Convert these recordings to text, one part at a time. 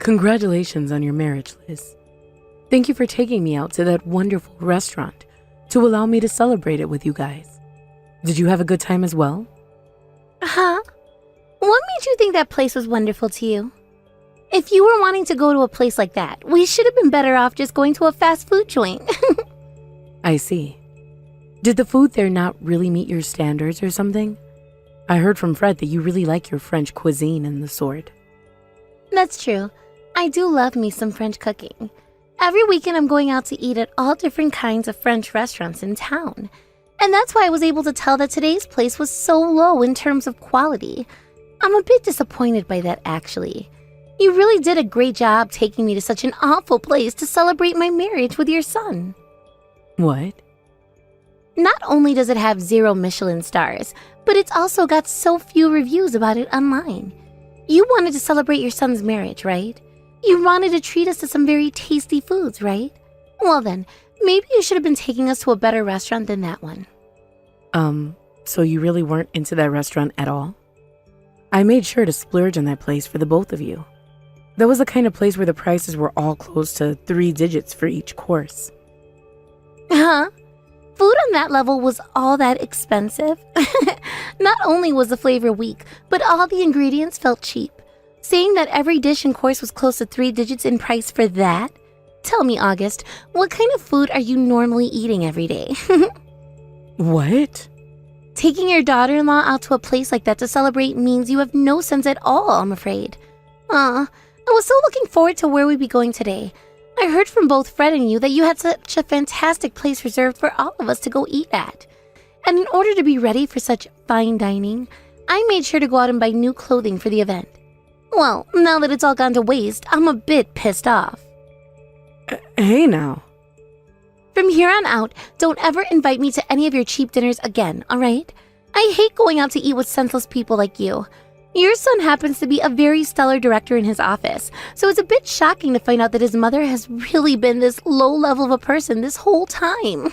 Congratulations on your marriage, Liz. Thank you for taking me out to that wonderful restaurant to allow me to celebrate it with you guys. Did you have a good time as well? Huh? What made you think that place was wonderful to you? If you were wanting to go to a place like that, we should have been better off just going to a fast food joint. I see. Did the food there not really meet your standards or something? I heard from Fred that you really like your French cuisine and the sort. That's true. I do love me some French cooking. Every weekend I'm going out to eat at all different kinds of French restaurants in town. And that's why I was able to tell that today's place was so low in terms of quality. I'm a bit disappointed by that, actually. You really did a great job taking me to such an awful place to celebrate my marriage with your son. What? Not only does it have 0 Michelin stars, but it's also got so few reviews about it online. You wanted to celebrate your son's marriage, right? You wanted to treat us to some very tasty foods, right? Well then, maybe you should have been taking us to a better restaurant than that one. So you really weren't into that restaurant at all? I made sure to splurge on that place for the both of you. That was the kind of place where the prices were all close to 3 digits for each course. Huh? Food on that level was all that expensive? Not only was the flavor weak, but all the ingredients felt cheap. Saying that every dish and course was close to 3 digits in price for that? Tell me, August, what kind of food are you normally eating every day? What? Taking your daughter-in-law out to a place like that to celebrate means you have no sense at all, I'm afraid. I was so looking forward to where we'd be going today. I heard from both Fred and you that you had such a fantastic place reserved for all of us to go eat at. And in order to be ready for such fine dining, I made sure to go out and buy new clothing for the event. Well, now that it's all gone to waste, I'm a bit pissed off. Hey now. From here on out, don't ever invite me to any of your cheap dinners again, alright? I hate going out to eat with senseless people like you. Your son happens to be a very stellar director in his office, so it's a bit shocking to find out that his mother has really been this low level of a person this whole time.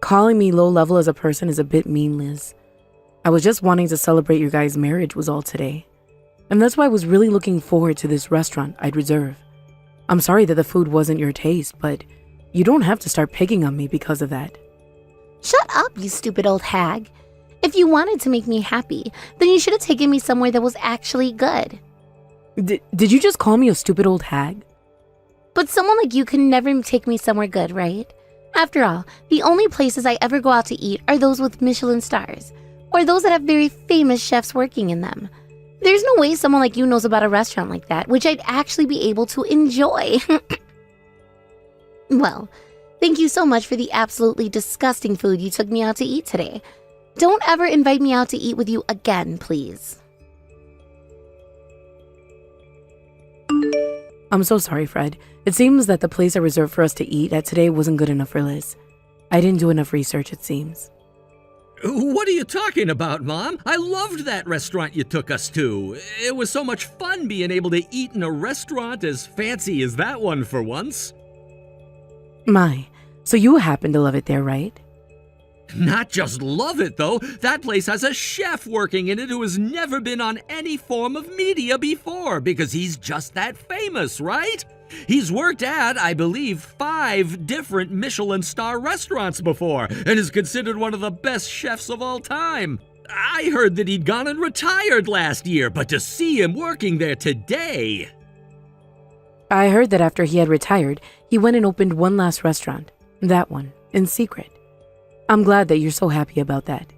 Calling me low level as a person is a bit mean, Liz. I was just wanting to celebrate your guys' marriage was all today. And that's why I was really looking forward to this restaurant I'd reserve. I'm sorry that the food wasn't your taste, but you don't have to start picking on me because of that. Shut up, you stupid old hag. If you wanted to make me happy, then you should have taken me somewhere that was actually good. Did you just call me a stupid old hag? But someone like you can never take me somewhere good, right? After all, the only places I ever go out to eat are those with Michelin stars, or those that have very famous chefs working in them. There's no way someone like you knows about a restaurant like that, which I'd actually be able to enjoy. Well, thank you so much for the absolutely disgusting food you took me out to eat today. Don't ever invite me out to eat with you again, please. I'm so sorry, Fred. It seems that the place I reserved for us to eat at today wasn't good enough for Liz. I didn't do enough research, it seems. What are you talking about, Mom? I loved that restaurant you took us to. It was so much fun being able to eat in a restaurant as fancy as that one for once. My, so you happen to love it there, right? Not just love it, though. That place has a chef working in it who has never been on any form of media before because he's just that famous, right? He's worked at, I believe, 5 different Michelin star restaurants before and is considered one of the best chefs of all time. I heard that he'd gone and retired last year, but to see him working there today... I heard that after he had retired, he went and opened one last restaurant. That one, in secret. I'm glad that you're so happy about that.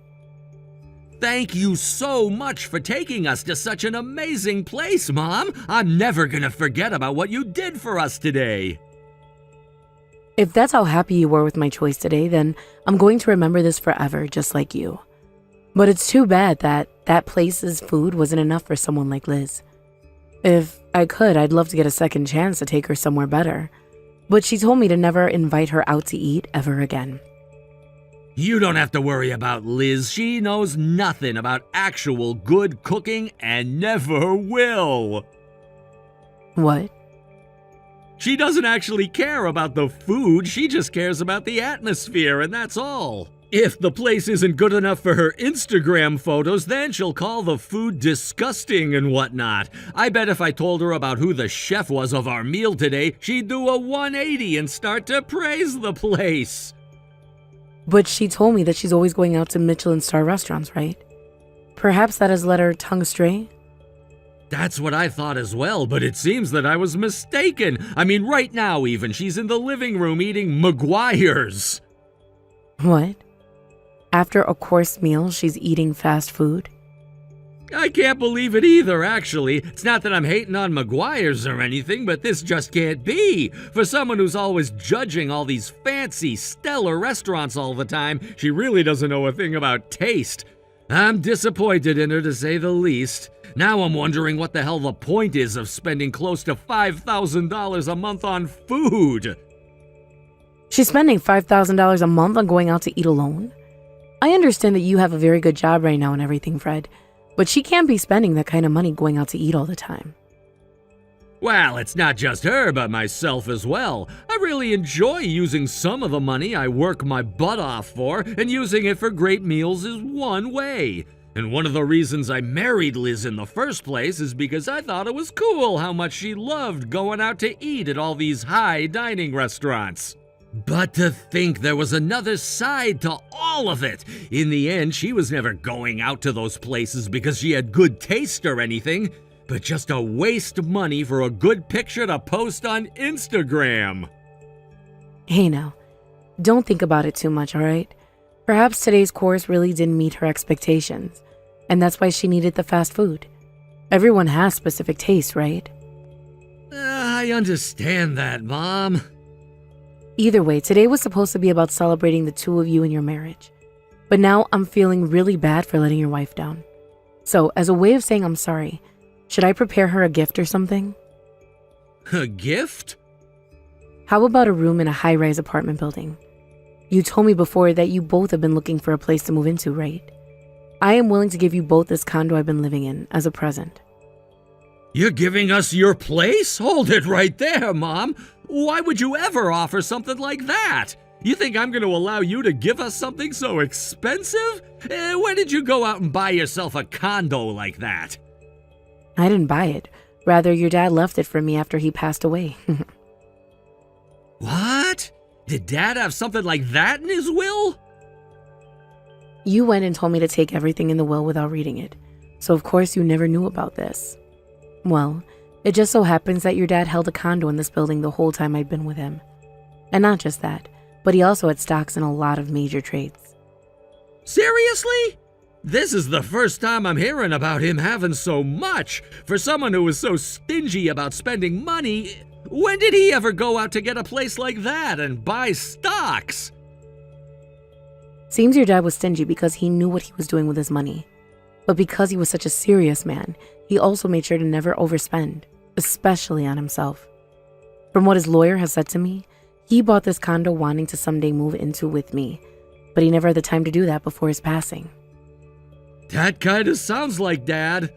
Thank you so much for taking us to such an amazing place, Mom. I'm never gonna forget about what you did for us today. If that's how happy you were with my choice today, then I'm going to remember this forever, just like you. But it's too bad that that place's food wasn't enough for someone like Liz. If I could, I'd love to get a second chance to take her somewhere better. But she told me to never invite her out to eat ever again. You don't have to worry about Liz. She knows nothing about actual good cooking and never will. What? She doesn't actually care about the food. She just cares about the atmosphere, and that's all. If the place isn't good enough for her Instagram photos, then she'll call the food disgusting and whatnot. I bet if I told her about who the chef was of our meal today, she'd do a 180 and start to praise the place. But she told me that she's always going out to Michelin-star restaurants, right? Perhaps that has led her tongue astray? That's what I thought as well, but it seems that I was mistaken. I mean, right now even, she's in the living room eating McGuire's. What? After a course meal, she's eating fast food? I can't believe it either, actually. It's not that I'm hating on McGuire's or anything, but this just can't be. For someone who's always judging all these fancy, stellar restaurants all the time, she really doesn't know a thing about taste. I'm disappointed in her, to say the least. Now I'm wondering what the hell the point is of spending close to $5,000 a month on food. She's spending $5,000 a month on going out to eat alone? I understand that you have a very good job right now and everything, Fred, but she can't be spending that kind of money going out to eat all the time. Well, it's not just her, but myself as well. I really enjoy using some of the money I work my butt off for, and using it for great meals is one way. And one of the reasons I married Liz in the first place is because I thought it was cool how much she loved going out to eat at all these high dining restaurants. But to think there was another side to all of it. In the end, she was never going out to those places because she had good taste or anything, but just to waste money for a good picture to post on Instagram. Hey now, don't think about it too much, alright? Perhaps today's course really didn't meet her expectations, and that's why she needed the fast food. Everyone has specific taste, right? I understand that, Mom. Either way, today was supposed to be about celebrating the two of you and your marriage. But now I'm feeling really bad for letting your wife down. So, as a way of saying I'm sorry, should I prepare her a gift or something? A gift? How about a room in a high-rise apartment building? You told me before that you both have been looking for a place to move into, right? I am willing to give you both this condo I've been living in as a present. You're giving us your place? Hold it right there, Mom. Why would you ever offer something like that? You think I'm going to allow you to give us something so expensive? When did you go out and buy yourself a condo like that? I didn't buy it. Rather, your dad left it for me after he passed away. What? Did Dad have something like that in his will? You went and told me to take everything in the will without reading it. So of course you never knew about this. Well, it just so happens that your dad held a condo in this building the whole time I'd been with him. And not just that, but he also had stocks in a lot of major trades. Seriously? This is the first time I'm hearing about him having so much. For someone who was so stingy about spending money, when did he ever go out to get a place like that and buy stocks? Seems your dad was stingy because he knew what he was doing with his money. But because he was such a serious man, he also made sure to never overspend, especially on himself. From what his lawyer has said to me, he bought this condo wanting to someday move into with me, but he never had the time to do that before his passing. That kinda sounds like Dad.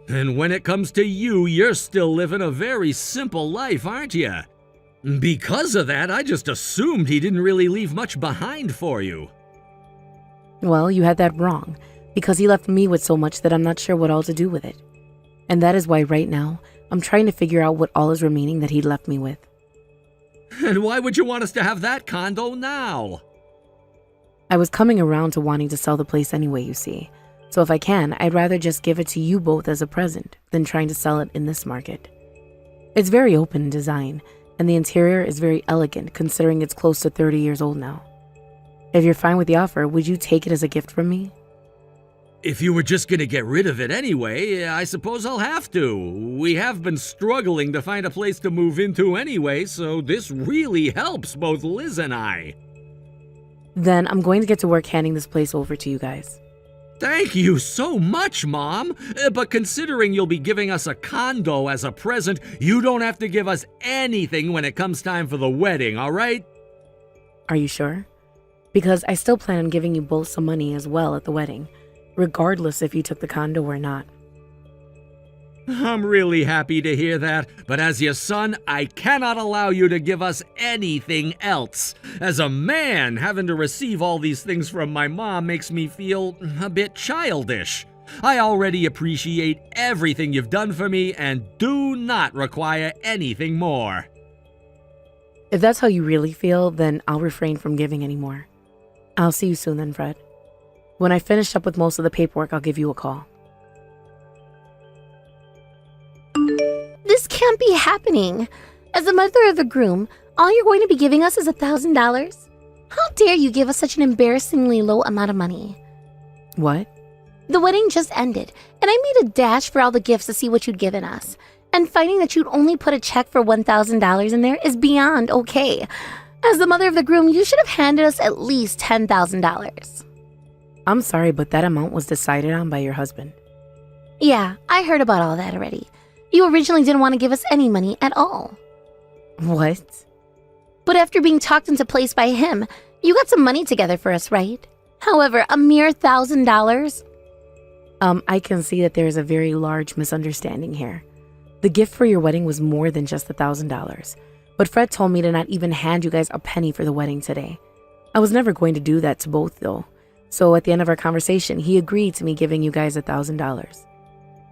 And when it comes to you, you're still living a very simple life, aren't you? Because of that, I just assumed he didn't really leave much behind for you. Well, you had that wrong, because he left me with so much that I'm not sure what all to do with it. And that is why right now, I'm trying to figure out what all is remaining that he left me with. And why would you want us to have that condo now? I was coming around to wanting to sell the place anyway, you see. So if I can, I'd rather just give it to you both as a present than trying to sell it in this market. It's very open in design, and the interior is very elegant considering it's close to 30 years old now. If you're fine with the offer, would you take it as a gift from me? If you were just gonna get rid of it anyway, I suppose I'll have to. We have been struggling to find a place to move into anyway, so this really helps both Liz and I. Then I'm going to get to work handing this place over to you guys. Thank you so much, Mom. But considering you'll be giving us a condo as a present, you don't have to give us anything when it comes time for the wedding, all right? Are you sure? Because I still plan on giving you both some money as well at the wedding, regardless if you took the condo or not. I'm really happy to hear that, but as your son, I cannot allow you to give us anything else. As a man, having to receive all these things from my mom makes me feel a bit childish. I already appreciate everything you've done for me and do not require anything more. If that's how you really feel, then I'll refrain from giving any more. I'll see you soon then, Fred. When I finish up with most of the paperwork, I'll give you a call. This can't be happening. As the mother of the groom, all you're going to be giving us is $1,000? How dare you give us such an embarrassingly low amount of money? What? The wedding just ended, and I made a dash for all the gifts to see what you'd given us. And finding that you'd only put a check for $1,000 in there is beyond okay. As the mother of the groom, you should have handed us at least $10,000. I'm sorry, but that amount was decided on by your husband. Yeah, I heard about all that already. You originally didn't want to give us any money at all. What? But after being talked into place by him, you got some money together for us, right? However, a mere $1,000? I can see that there is a very large misunderstanding here. The gift for your wedding was more than just $1,000. But Fred told me to not even hand you guys a penny for the wedding today. I was never going to do that to both, though. So at the end of our conversation, he agreed to me giving you guys $1,000.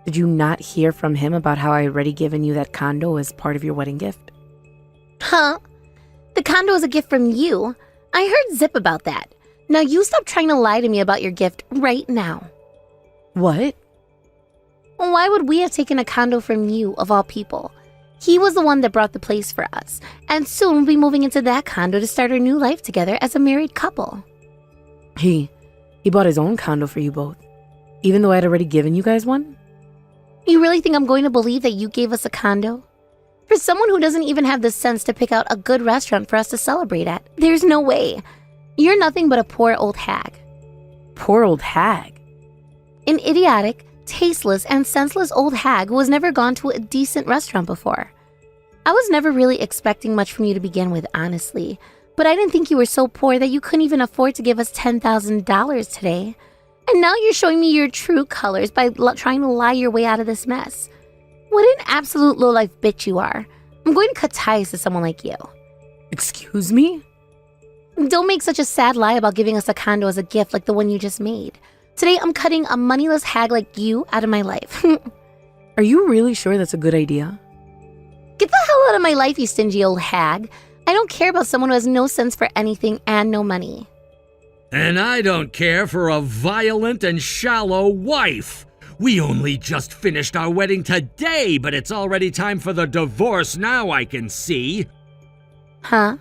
Did you not hear from him about how I already given you that condo as part of your wedding gift? Huh? The condo is a gift from you. I heard zip about that. Now you stop trying to lie to me about your gift right now. What? Why would we have taken a condo from you, of all people? He was the one that brought the place for us, and soon we'll be moving into that condo to start our new life together as a married couple. He bought his own condo for you both, even though I'd already given you guys one? You really think I'm going to believe that you gave us a condo? For someone who doesn't even have the sense to pick out a good restaurant for us to celebrate at, there's no way. You're nothing but a poor old hag. Poor old hag? An idiotic, tasteless, and senseless old hag who has never gone to a decent restaurant before. I was never really expecting much from you to begin with, honestly, but I didn't think you were so poor that you couldn't even afford to give us $10,000 today. And now you're showing me your true colors by trying to lie your way out of this mess. What an absolute lowlife bitch you are. I'm going to cut ties to someone like you. Excuse me? Don't make such a sad lie about giving us a condo as a gift like the one you just made. Today, I'm cutting a moneyless hag like you out of my life. Are you really sure that's a good idea? Get the hell out of my life, you stingy old hag. I don't care about someone who has no sense for anything and no money. And I don't care for a violent and shallow wife. We only just finished our wedding today, but it's already time for the divorce now, I can see. Huh?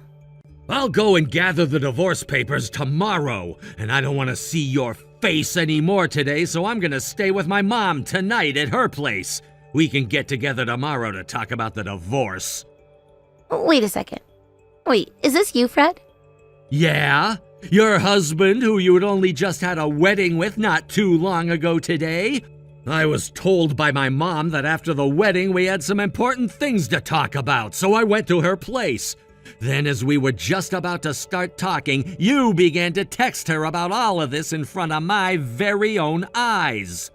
I'll go and gather the divorce papers tomorrow, and I don't want to see your face anymore today, so I'm gonna stay with my mom tonight at her place. We can get together tomorrow to talk about the divorce. Wait a second. Wait, is this you, Fred? Yeah? Your husband, who you had only just had a wedding with not too long ago today? I was told by my mom that after the wedding we had some important things to talk about, so I went to her place. Then as we were just about to start talking, you began to text her about all of this in front of my very own eyes.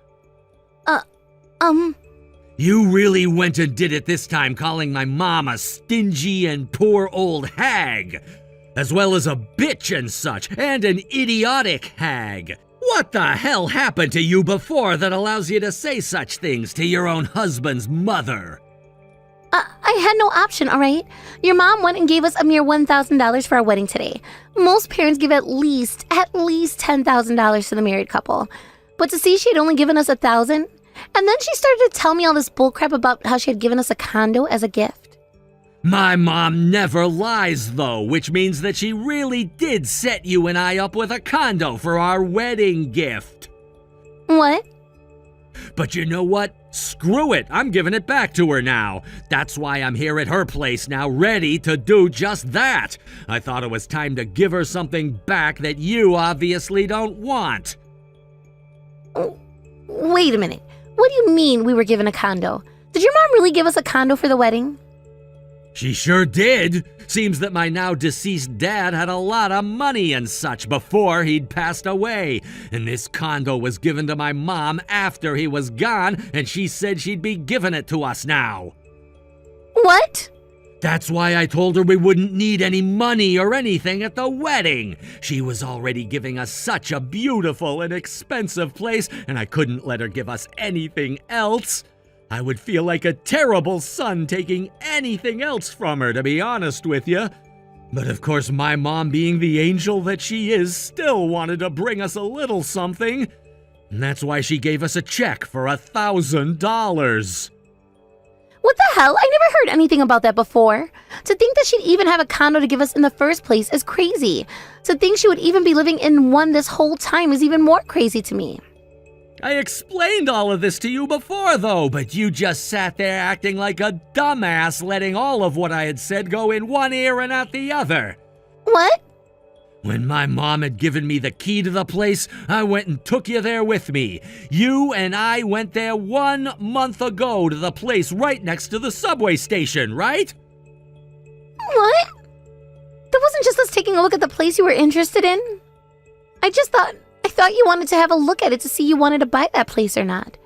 You really went and did it this time, calling my mom a stingy and poor old hag, as well as a bitch and such, and an idiotic hag. What the hell happened to you before that allows you to say such things to your own husband's mother? I had no option, all right? Your mom went and gave us a mere $1,000 for our wedding today. Most parents give at least $10,000 to the married couple. But to see she had only given us $1,000, and then she started to tell me all this bullcrap about how she had given us a condo as a gift. My mom never lies, though, which means that she really did set you and I up with a condo for our wedding gift. What? But you know what? Screw it, I'm giving it back to her now. That's why I'm here at her place now, ready to do just that. I thought it was time to give her something back that you obviously don't want. Wait a minute. What do you mean we were given a condo? Did your mom really give us a condo for the wedding? She sure did. Seems that my now deceased dad had a lot of money and such before he'd passed away. And this condo was given to my mom after he was gone, and she said she'd be giving it to us now. What? That's why I told her we wouldn't need any money or anything at the wedding. She was already giving us such a beautiful and expensive place, and I couldn't let her give us anything else. I would feel like a terrible son taking anything else from her, to be honest with you. But of course, my mom, being the angel that she is, still wanted to bring us a little something. And that's why she gave us a check for $1,000. What the hell? I never heard anything about that before. To think that she'd even have a condo to give us in the first place is crazy. To think she would even be living in one this whole time is even more crazy to me. I explained all of this to you before, though, but you just sat there acting like a dumbass, letting all of what I had said go in one ear and out the other. What? When my mom had given me the key to the place, I went and took you there with me. You and I went there 1 month ago to the place right next to the subway station, right? What? That wasn't just us taking a look at the place you were interested in. I thought you wanted to have a look at it to see you wanted to buy that place or not.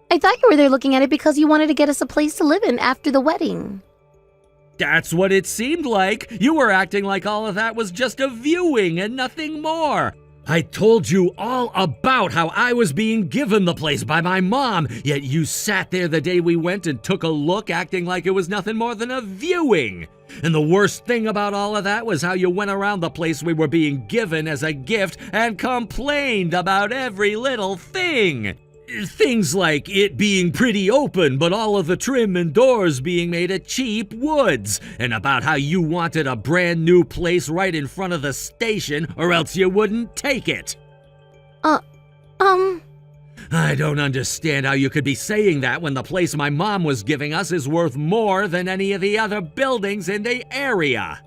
I thought you were there looking at it because you wanted to get us a place to live in after the wedding. That's what it seemed like. You were acting like all of that was just a viewing and nothing more. I told you all about how I was being given the place by my mom, yet you sat there the day we went and took a look acting like it was nothing more than a viewing. And the worst thing about all of that was how you went around the place we were being given as a gift and complained about every little thing. Things like it being pretty open, but all of the trim and doors being made of cheap woods, and about how you wanted a brand new place right in front of the station or else you wouldn't take it. I don't understand how you could be saying that when the place my mom was giving us is worth more than any of the other buildings in the area.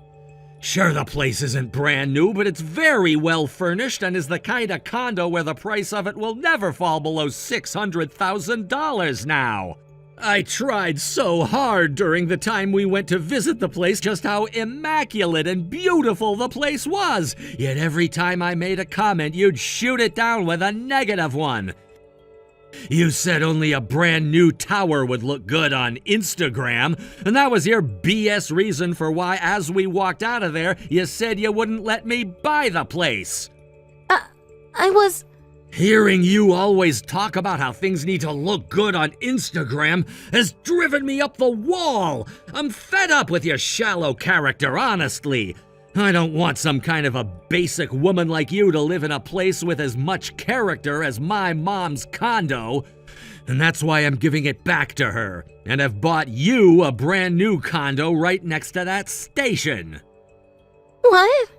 Sure, the place isn't brand new, but it's very well furnished and is the kind of condo where the price of it will never fall below $600,000 now. I tried so hard during the time we went to visit the place just how immaculate and beautiful the place was, yet every time I made a comment, you'd shoot it down with a negative one. You said only a brand new tower would look good on Instagram, and that was your BS reason for why, as we walked out of there, you said you wouldn't let me buy the place. I was... Hearing you always talk about how things need to look good on Instagram has driven me up the wall. I'm fed up with your shallow character, honestly. I don't want some kind of a basic woman like you to live in a place with as much character as my mom's condo. And that's why I'm giving it back to her, and have bought you a brand new condo right next to that station. What?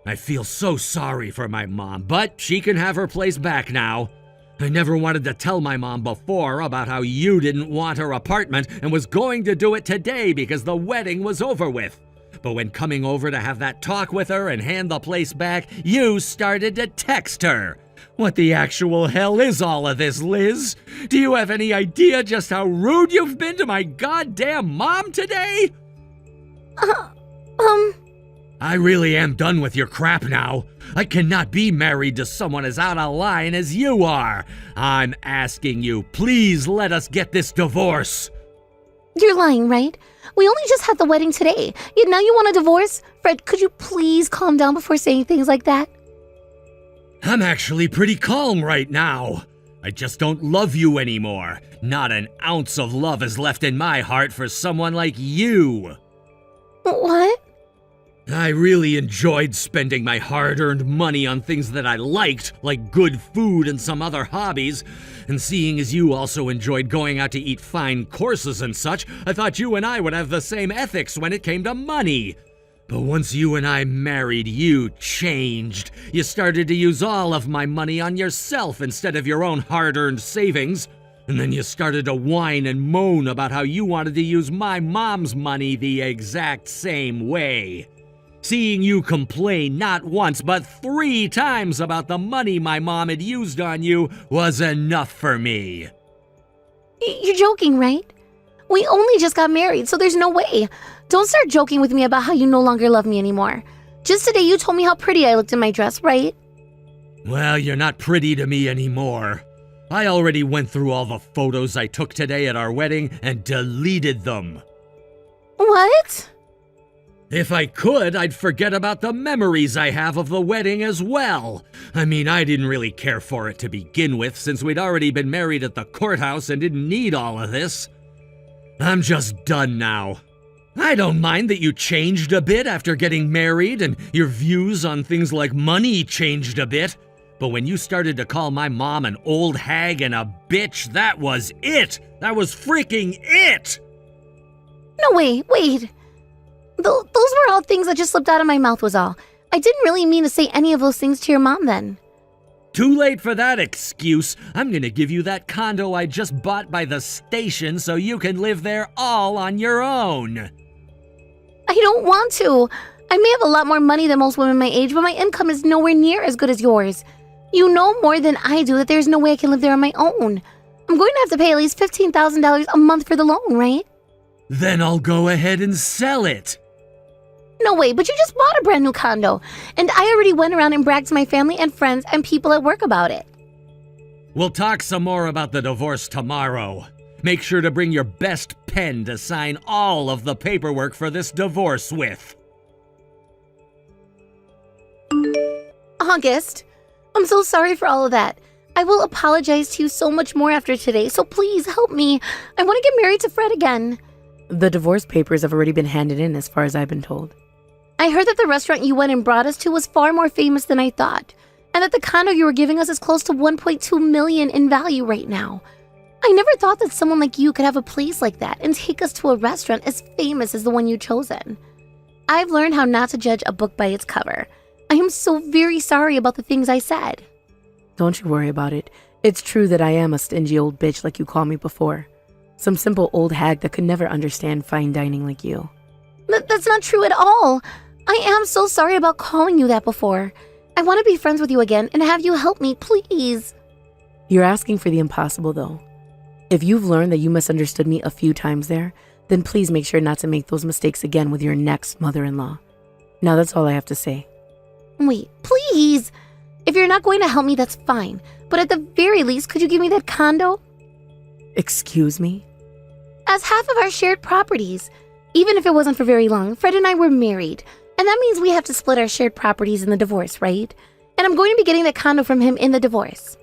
I feel so sorry for my mom, but she can have her place back now. I never wanted to tell my mom before about how you didn't want her apartment and was going to do it today because the wedding was over with. But when coming over to have that talk with her and hand the place back, you started to text her. What the actual hell is all of this, Liz? Do you have any idea just how rude you've been to my goddamn mom today? I really am done with your crap now. I cannot be married to someone as out of line as you are. I'm asking you, please let us get this divorce. You're lying, right? We only just had the wedding today, yet now you want a divorce? Fred, could you please calm down before saying things like that? I'm actually pretty calm right now. I just don't love you anymore. Not an ounce of love is left in my heart for someone like you. What? I really enjoyed spending my hard-earned money on things that I liked, like good food and some other hobbies. And seeing as you also enjoyed going out to eat fine courses and such, I thought you and I would have the same ethics when it came to money. But once you and I married, you changed. You started to use all of my money on yourself instead of your own hard-earned savings. And then you started to whine and moan about how you wanted to use my mom's money the exact same way. Seeing you complain not once but 3 times about the money my mom had used on you was enough for me. You're joking, right? We only just got married, so there's no way. Don't start joking with me about how you no longer love me anymore. Just today you told me how pretty I looked in my dress, right? Well, you're not pretty to me anymore. I already went through all the photos I took today at our wedding and deleted them. What? If I could, I'd forget about the memories I have of the wedding as well. I mean, I didn't really care for it to begin with, since we'd already been married at the courthouse and didn't need all of this. I'm just done now. I don't mind that you changed a bit after getting married, and your views on things like money changed a bit. But when you started to call my mom an old hag and a bitch, that was it! That was freaking it! No, wait. Those were all things that just slipped out of my mouth was all. I didn't really mean to say any of those things to your mom then. Too late for that excuse. I'm gonna give you that condo I just bought by the station so you can live there all on your own. I don't want to. I may have a lot more money than most women my age, but my income is nowhere near as good as yours. You know more than I do that there's no way I can live there on my own. I'm going to have to pay at least $15,000 a month for the loan, right? Then I'll go ahead and sell it. No way, but you just bought a brand new condo, and I already went around and bragged to my family and friends and people at work about it. We'll talk some more about the divorce tomorrow. Make sure to bring your best pen to sign all of the paperwork for this divorce with. August, I'm so sorry for all of that. I will apologize to you so much more after today, so please help me. I want to get married to Fred again. The divorce papers have already been handed in as far as I've been told. I heard that the restaurant you went and brought us to was far more famous than I thought, and that the condo you were giving us is close to $1.2 million in value right now. I never thought that someone like you could have a place like that and take us to a restaurant as famous as the one you've chosen. I've learned how not to judge a book by its cover. I am so very sorry about the things I said. Don't you worry about it. It's true that I am a stingy old bitch like you called me before. Some simple old hag that could never understand fine dining like you. That's not true at all. I am so sorry about calling you that before. I want to be friends with you again and have you help me, please. You're asking for the impossible, though. If you've learned that you misunderstood me a few times there, then please make sure not to make those mistakes again with your next mother-in-law. Now that's all I have to say. Wait, please. If you're not going to help me, that's fine. But at the very least, could you give me that condo? Excuse me? As half of our shared properties. Even if it wasn't for very long, Fred and I were married. And that means we have to split our shared properties in the divorce, right? And I'm going to be getting the condo from him in the divorce.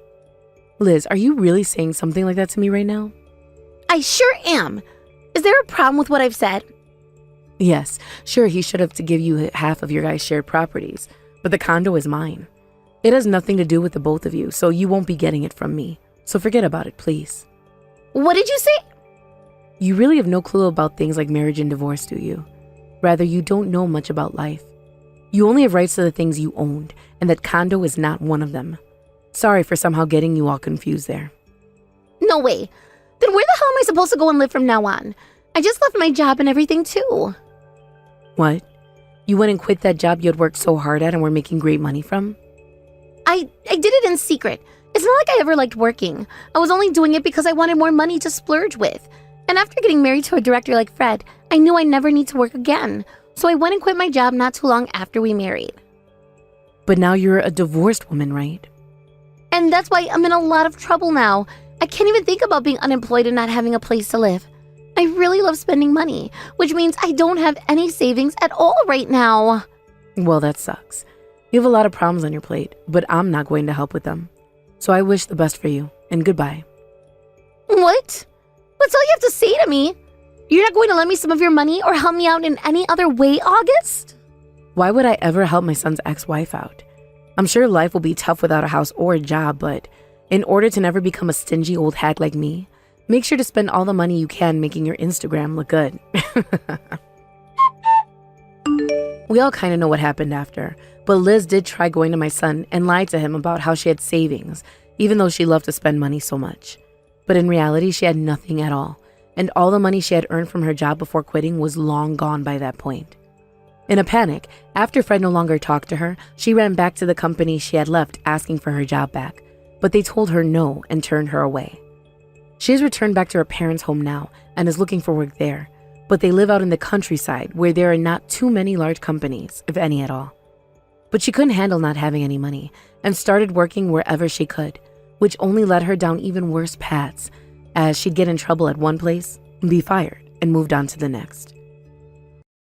Liz, are you really saying something like that to me right now? I sure am. Is there a problem with what I've said? Yes, sure, he should have to give you half of your guys' shared properties, but the condo is mine. It has nothing to do with the both of you, so you won't be getting it from me. So forget about it, please. What did you say? You really have no clue about things like marriage and divorce, do you? Rather, you don't know much about life. You only have rights to the things you owned, and that condo is not one of them. Sorry for somehow getting you all confused there. No way. Then where the hell am I supposed to go and live from now on? I just left my job and everything too. What? You went and quit that job you had worked so hard at and were making great money from? I did it in secret. It's not like I ever liked working. I was only doing it because I wanted more money to splurge with. And after getting married to a director like Fred, I knew I never need to work again. So I went and quit my job not too long after we married. But now you're a divorced woman, right? And that's why I'm in a lot of trouble now. I can't even think about being unemployed and not having a place to live. I really love spending money, which means I don't have any savings at all right now. Well, that sucks. You have a lot of problems on your plate, but I'm not going to help with them. So I wish the best for you, and goodbye. What? That's all you have to say to me? You're not going to lend me some of your money or help me out in any other way, August? Why would I ever help my son's ex-wife out? I'm sure life will be tough without a house or a job, but in order to never become a stingy old hag like me, make sure to spend all the money you can making your Instagram look good. We all kind of know what happened after, but Liz did try going to my son and lied to him about how she had savings, even though she loved to spend money so much. But in reality, she had nothing at all, and all the money she had earned from her job before quitting was long gone by that point. In a panic, after Fred no longer talked to her, she ran back to the company she had left asking for her job back, but they told her no and turned her away. She has returned back to her parents' home now and is looking for work there, but they live out in the countryside where there are not too many large companies, if any at all. But she couldn't handle not having any money and started working wherever she could, which only led her down even worse paths, as she'd get in trouble at one place, be fired, and moved on to the next.